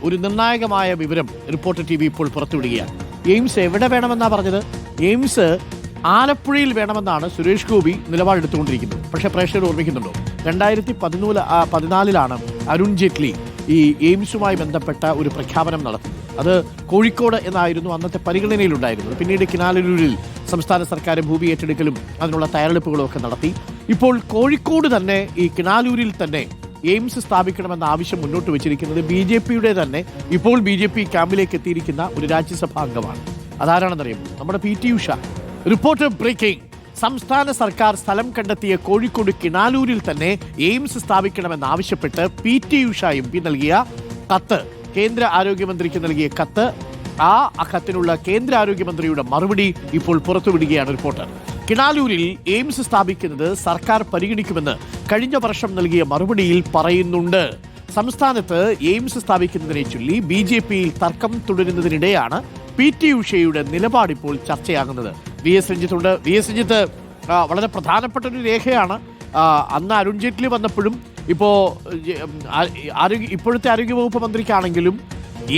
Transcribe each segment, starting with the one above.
ഒരു നിർണായകമായ വിവരം റിപ്പോർട്ടർ TV ഇപ്പോൾ പുറത്തുവിടുകയാണ്. എയിംസ് എവിടെ വേണമെന്നാ പറഞ്ഞത്? എയിംസ് ആലപ്പുഴയിൽ വേണമെന്നാണ് സുരേഷ് ഗോപി നിലപാടെടുത്തുകൊണ്ടിരിക്കുന്നത്. പക്ഷേ പ്രേക്ഷകർ ഓർമ്മിക്കുന്നുണ്ടോ, 2014 അരുൺ ജെയ്റ്റ്ലി ഈ എയിംസുമായി ബന്ധപ്പെട്ട ഒരു പ്രഖ്യാപനം നടത്തുന്നത്. അത് കോഴിക്കോട് എന്നായിരുന്നു അന്നത്തെ പരിഗണനയിലുണ്ടായിരുന്നത്. പിന്നീട് കിനാലൂരിൽ സംസ്ഥാന സർക്കാർ ഭൂമി ഏറ്റെടുക്കലും അതിനുള്ള തയ്യാറെടുപ്പുകളും ഒക്കെ നടത്തി. ഇപ്പോൾ കോഴിക്കോട് തന്നെ ഈ കിനാലൂരിൽ തന്നെ എയിംസ് സ്ഥാപിക്കണമെന്ന ആവശ്യം മുന്നോട്ട് വെച്ചിരിക്കുന്നത് BJPയുടെ തന്നെ ഇപ്പോൾ BJP ക്യാമ്പിലേക്ക് എത്തിയിരിക്കുന്ന ഒരു രാജ്യസഭാ അംഗമാണ്. അതാരാണെന്നറിയുമോ? നമ്മുടെ PT ഉഷ. Reporter breaking. സംസ്ഥാന സർക്കാർ സ്ഥലം കണ്ടെത്തിയ കോഴിക്കോട് കിനാലൂരിൽ തന്നെ എയിംസ് സ്ഥാപിക്കണമെന്നാവശ്യപ്പെട്ട് PT ഉഷ MP നൽകിയ കത്ത്, കേന്ദ്ര ആരോഗ്യമന്ത്രിക്ക് നൽകിയ കത്ത്, ആ കത്തിനുള്ള കേന്ദ്ര ആരോഗ്യമന്ത്രിയുടെ മറുപടി ഇപ്പോൾ പുറത്തുവിടുകയാണ് റിപ്പോർട്ടർ. കിനാലൂരിൽ എയിംസ് സ്ഥാപിക്കുന്നത് സർക്കാർ പരിഗണിക്കുമെന്ന് കഴിഞ്ഞ വർഷം നൽകിയ മറുപടിയിൽ പറയുന്നുണ്ട്. സംസ്ഥാനത്ത് എയിംസ് സ്ഥാപിക്കുന്നതിനെ ചൊല്ലി BJPയിൽ തർക്കം തുടരുന്നതിനിടെയാണ് PT ഉഷയുടെ നിലപാടിപ്പോൾ ചർച്ചയാകുന്നത്. VS രഞ്ജിത്തുണ്ട്. VS രഞ്ജിത്ത്, വളരെ പ്രധാനപ്പെട്ട ഒരു രേഖയാണ്. അന്ന് അരുൺ ജെയ്റ്റ്ലി വന്നപ്പോഴും ഇപ്പോഴത്തെ ആരോഗ്യവകുപ്പ് മന്ത്രിക്കാണെങ്കിലും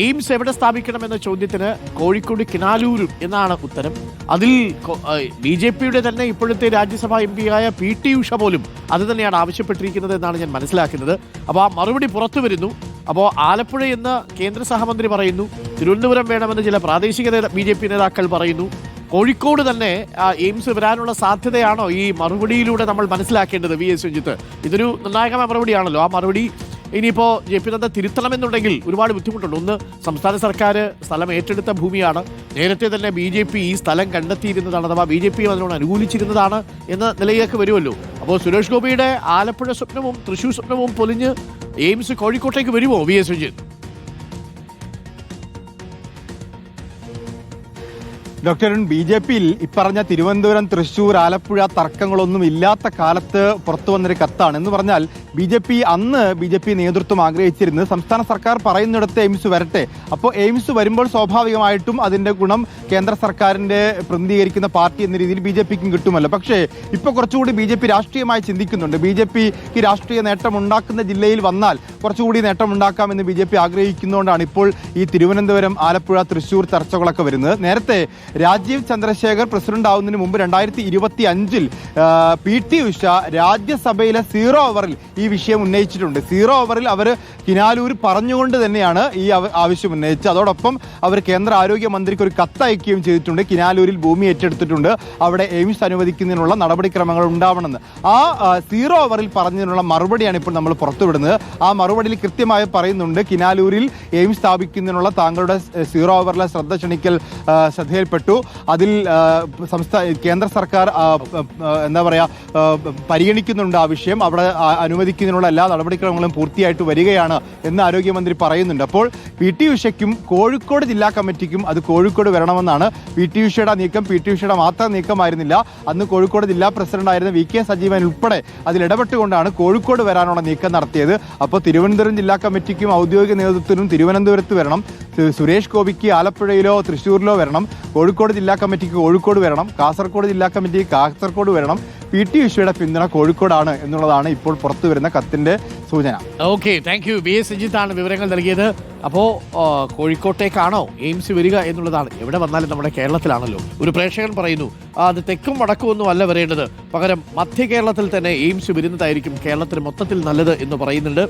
എയിംസ് എവിടെ സ്ഥാപിക്കണമെന്ന ചോദ്യത്തിന് കോഴിക്കോട് കിനാലൂർ എന്നാണ് ഉത്തരം. അതിൽ BJPയുടെ തന്നെ ഇപ്പോഴത്തെ രാജ്യസഭാ MP ആയ PT ഉഷ പോലും അത് തന്നെയാണ് ആവശ്യപ്പെട്ടിരിക്കുന്നത് എന്നാണ് ഞാൻ മനസ്സിലാക്കുന്നത്. അപ്പോൾ ആ മറുപടി പുറത്തു വരുന്നു. അപ്പോൾ ആലപ്പുഴ എന്ന് കേന്ദ്ര സഹമന്ത്രി പറയുന്നു, തിരുവനന്തപുരം വേണമെന്ന് ചില പ്രാദേശിക BJP നേതാക്കൾ പറയുന്നു. കോഴിക്കോട് തന്നെ എയിംസ് വരാനുള്ള സാധ്യതയാണോ ഈ മറുപടിയിലൂടെ നമ്മൾ മനസ്സിലാക്കേണ്ടത്? VS രഞ്ജിത്ത്, ഇതൊരു നിർണായകമായ മറുപടിയാണല്ലോ. ആ മറുപടി ഇനിയിപ്പോൾ JP നദ്ദ തിരുത്തണമെന്നുണ്ടെങ്കിൽ ഒരുപാട് ബുദ്ധിമുട്ടുണ്ട്. ഒന്ന്, സംസ്ഥാന സർക്കാർ സ്ഥലം ഏറ്റെടുത്ത ഭൂമിയാണ്. നേരത്തെ തന്നെ BJP ഈ സ്ഥലം കണ്ടെത്തിയിരുന്നതാണ്, അഥവാ BJP അതിനോട് അനുകൂലിച്ചിരുന്നതാണ് എന്ന നിലയിലേക്ക് വരുമല്ലോ. അപ്പോൾ സുരേഷ് ഗോപിയുടെ ആലപ്പുഴ സ്വപ്നവും തൃശ്ശൂർ സ്വപ്നവും പൊലിഞ്ഞ് എയിംസ് കോഴിക്കോട്ടേക്ക് വരുമോ? VS രഞ്ജിത്ത്. ഡോക്ടർ BJPയിൽ ഇപ്പറഞ്ഞ തിരുവനന്തപുരം, തൃശ്ശൂർ, ആലപ്പുഴ തർക്കങ്ങളൊന്നും ഇല്ലാത്ത കാലത്ത് പുറത്തു വന്നൊരു കത്താണ്. എന്ന് പറഞ്ഞാൽ അന്ന് BJP നേതൃത്വം ആഗ്രഹിച്ചിരുന്നത് സംസ്ഥാന സർക്കാർ പറയുന്നിടത്ത് എയിംസ് വരട്ടെ. അപ്പോൾ എയിംസ് വരുമ്പോൾ സ്വാഭാവികമായിട്ടും അതിന്റെ ഗുണം കേന്ദ്ര സർക്കാരിന്റെ പ്രതിനിധീകരിക്കുന്ന പാർട്ടി എന്ന രീതിയിൽ BJPക്കും കിട്ടുമല്ലോ. പക്ഷേ ഇപ്പോൾ കുറച്ചുകൂടി BJP രാഷ്ട്രീയമായി ചിന്തിക്കുന്നുണ്ട്. BJPക്ക് രാഷ്ട്രീയ നേട്ടം ഉണ്ടാക്കുന്ന ജില്ലയിൽ വന്നാൽ കുറച്ചുകൂടി നേട്ടം ഉണ്ടാക്കാമെന്ന് BJP ആഗ്രഹിക്കുന്നതുകൊണ്ടാണ് ഇപ്പോൾ ഈ തിരുവനന്തപുരം, ആലപ്പുഴ, തൃശ്ശൂർ ചർച്ചകളൊക്കെ വരുന്നത്. നേരത്തെ രാജീവ് ചന്ദ്രശേഖർ പ്രസിഡന്റ് ആവുന്നതിന് മുമ്പ് 2025 PT ഉഷ രാജ്യസഭയിലെ 0 ഓവറിൽ ഈ വിഷയം ഉന്നയിച്ചിട്ടുണ്ട്. 0 ഓവറിൽ അവർ കിനാലൂർ പറഞ്ഞുകൊണ്ട് തന്നെയാണ് ഈ ആവശ്യം ഉന്നയിച്ചത്. അതോടൊപ്പം അവർ കേന്ദ്ര ആരോഗ്യ മന്ത്രിക്ക് ഒരു കത്തയക്കുകയും ചെയ്തിട്ടുണ്ട്. കിനാലൂരിൽ ഭൂമി ഏറ്റെടുത്തിട്ടുണ്ട്, അവിടെ എയിംസ് അനുവദിക്കുന്നതിനുള്ള നടപടിക്രമങ്ങൾ ഉണ്ടാവണമെന്ന്. ആ 0 ഓവറിൽ പറഞ്ഞതിനുള്ള മറുപടിയാണ് ഇപ്പോൾ നമ്മൾ പുറത്തുവിടുന്നത്. ആ മറുപടിയിൽ കൃത്യമായി പറയുന്നുണ്ട്, കിനാലൂരിൽ എയിംസ് സ്ഥാപിക്കുന്നതിനുള്ള താങ്കളുടെ 0 ഓവറിലെ ശ്രദ്ധ ക്ഷണിക്കൽ ശ്രദ്ധയിൽപ്പെട്ടു. അതിൽ കേന്ദ്ര സർക്കാർ എന്താ പറയുക പരിഗണിക്കുന്നുണ്ട് ആ വിഷയം. അവിടെ അനുവദിക്കുന്നതിനുള്ള എല്ലാ നടപടിക്രമങ്ങളും പൂർത്തിയായിട്ട് വരികയാണ് എന്ന് ആരോഗ്യമന്ത്രി പറയുന്നുണ്ട്. അപ്പോൾ PT ഉഷയ്ക്കും കോഴിക്കോട് ജില്ലാ കമ്മിറ്റിക്കും അത് കോഴിക്കോട് വരണമെന്നാണ്. PT ഉഷയുടെ നീക്കം PT ഉഷയുടെ മാത്രം നീക്കമായിരുന്നില്ല. അന്ന് കോഴിക്കോട് ജില്ലാ പ്രസിഡന്റ് ആയിരുന്ന VK സജീവൻ ഉൾപ്പെടെ അതിൽ ഇടപെട്ടുകൊണ്ടാണ് കോഴിക്കോട് വരാനുള്ള നീക്കം നടത്തിയത്. അപ്പോൾ തിരുവനന്തപുരം ജില്ലാ കമ്മിറ്റിക്കും ഔദ്യോഗിക നേതൃത്വത്തിനും തിരുവനന്തപുരത്ത് വരണം, സുരേഷ് ഗോപിക്ക് ആലപ്പുഴയിലോ തൃശ്ശൂരിലോ വരണം, കോഴിക്കോട് ജില്ലാ കമ്മിറ്റിക്ക് കോഴിക്കോട് വരണം, കാസർഗോഡ് ജില്ലാ കമ്മിറ്റിക്ക് കാസർഗോഡ് വരണം. PT ഉഷയുടെ പിന്തുണ കോഴിക്കോടാണ് എന്നുള്ളതാണ് ഇപ്പോൾ പുറത്തു വരുന്ന കത്തിന്റെ സൂചന. Okay, thank you. VS രഞ്ജിത്താണ് വിവരങ്ങൾ നൽകിയത്. അപ്പോൾ കോഴിക്കോട്ടേക്കാണോ എയിംസ് വരിക എന്നുള്ളതാണ്. എവിടെ വന്നാലും നമ്മുടെ കേരളത്തിലാണല്ലോ. ഒരു പ്രേക്ഷകൻ പറയുന്നു, അത് തെക്കും വടക്കും ഒന്നും അല്ല വരേണ്ടത്, പകരം മധ്യ കേരളത്തിൽ തന്നെ എയിംസ് വരുന്നതായിരിക്കും കേരളത്തിന് മൊത്തത്തിൽ നല്ലത് എന്ന് പറയുന്നുണ്ട്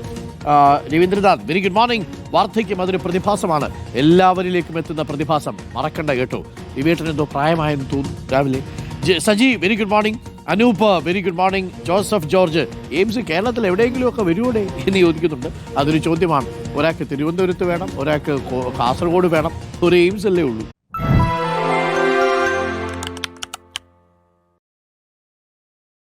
രവീന്ദ്രനാഥ്. Very good morning. വാർദ്ധക്യം അതൊരു പ്രതിഭാസമാണ്, എല്ലാവരിലേക്കും എത്തുന്ന പ്രതിഭാസം. മറക്കണ്ട കേട്ടോ. വിവേട്ടൻ എന്തോ പ്രായമായെന്ന് തോന്നുന്നു രാവിലെ. Saji, very good morning. Anoop, very good morning. Joseph George, AIIMS കേരളത്തിൽ എവിടെയെങ്കിലും ഒക്കെ വരുവോടെ എന്ന് ചോദിക്കുന്നുണ്ട്. അതൊരു ചോദ്യമാണ്. ഒരാൾക്ക് തിരുവനന്തപുരത്ത് വേണം, ഒരാൾക്ക് കാസർഗോഡ് വേണം, ഒരു എയിംസ് അല്ലേ ഉള്ളൂ.